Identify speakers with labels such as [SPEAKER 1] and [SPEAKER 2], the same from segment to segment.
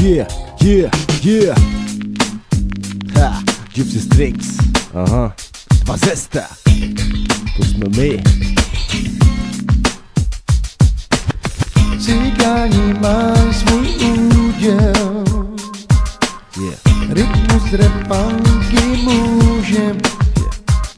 [SPEAKER 1] Yeah, yeah, yeah. Ha, Gypsy Strings. Aha, dva zesta. To jsme my.
[SPEAKER 2] Cigáni mají svůj úděl,
[SPEAKER 1] Yeah,
[SPEAKER 2] rytmus repanky můžem,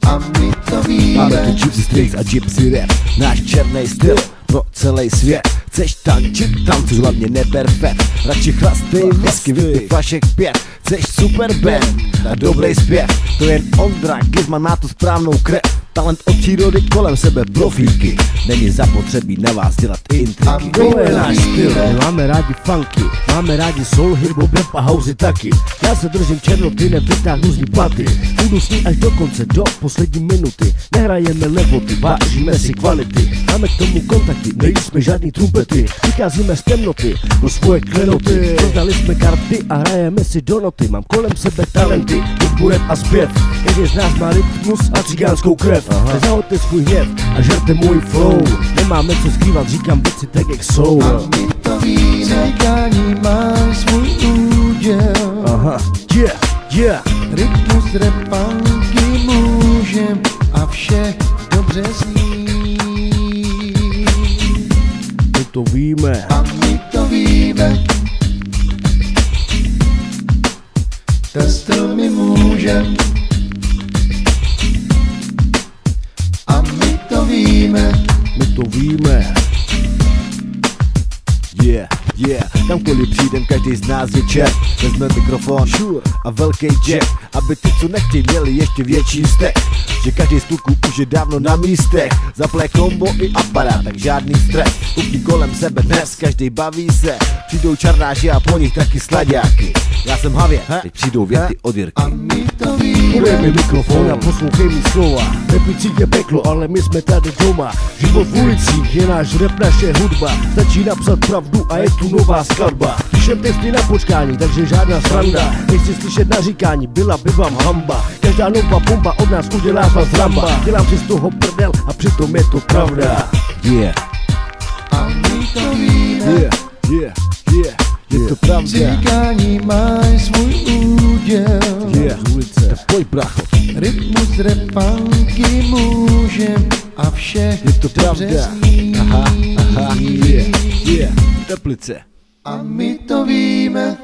[SPEAKER 2] a my to
[SPEAKER 1] máme tu
[SPEAKER 2] víme.
[SPEAKER 1] Gypsy Strings a Gypsy Rap. Náš černý styl pro celý svět. Chceš tančit, tancuj, hlavně neber fet. Radši chlastej whisky, vypij flašek 5. Chceš super band a dobrý zpěv. To jen Ondra Gizman má tu správnou krev. Talent od přírody kolem sebe profíky. Není zapotřebí na vás dělat intriky. To je náš styl, my máme rádi funky. Máme rádi soul, hip-hop, rap a housey taky. Já se držím černoty, nevytáhnu z ní paty. Budu s ní až do konce, do poslední minuty. Nehrajeme levoty, vážíme si kvality. Máme k tomu kontakty, nejsme žádný trumpety. Vycházíme z temnoty, do svoje klenoty. Rozdali jsme karty a hrajeme si do noty. Mám kolem sebe talenty, hudbu, rap a zpěv. Jeden z nás má rytmus a cigánskou krev. Nezahoďte svůj hněv a žerte můj flow. Nemáme co skrývat, říkám věci tak jak jsou.
[SPEAKER 2] A my to víme. Cigáni mají svůj úděl,
[SPEAKER 1] Aha, yeah, yeah.
[SPEAKER 2] rytmus repanky můžem, a vše dobře zní.
[SPEAKER 1] My to víme.
[SPEAKER 2] A my to víme. Ten styl my můžem, a my to víme.
[SPEAKER 1] My to víme. Yeah, yeah, kamkoliv přijdem, každý z nás je čert. Vezme mikrofon, sure, a velký jack, aby ty, co nechtějí, měli ještě větší vztek. Že každý z kluků už je dávno na místech. Zaplé kombo i aparát, tak žádný stres. Kupí kolem sebe dnes, každý baví se. Přijdou čarnáši a po nich taky slaďáky. Já jsem Havě, teď přijdou věty od Jirky.
[SPEAKER 2] A my to
[SPEAKER 1] Podej mi
[SPEAKER 2] víme.
[SPEAKER 1] mikrofon a poslouchej mi slova. Replicích je peklo, ale my jsme tady doma. Život v ulicích je náš rap, naše hudba. Stačí napsat pravdu a je tu nová skladba. Píšem texty na počkání, takže žádná sranda. Nechci slyšet naříkání, byla by vám hamba. Každá nová bomba od nás udělá vás ramba. Dělám si z toho prdel a přitom je to pravda. Yeah,
[SPEAKER 2] A my to víme.
[SPEAKER 1] yeah, yeah, yeah, je to pravda.
[SPEAKER 2] Cigáni mají svůj úděl,
[SPEAKER 1] Yeah, ulice, tak pojď bracho.
[SPEAKER 2] rytmus repanky můžem, a vše
[SPEAKER 1] Je to
[SPEAKER 2] dobře
[SPEAKER 1] pravda.
[SPEAKER 2] zní.
[SPEAKER 1] Aha, aha, yeah, yeah, Teplice.
[SPEAKER 2] A my to víme.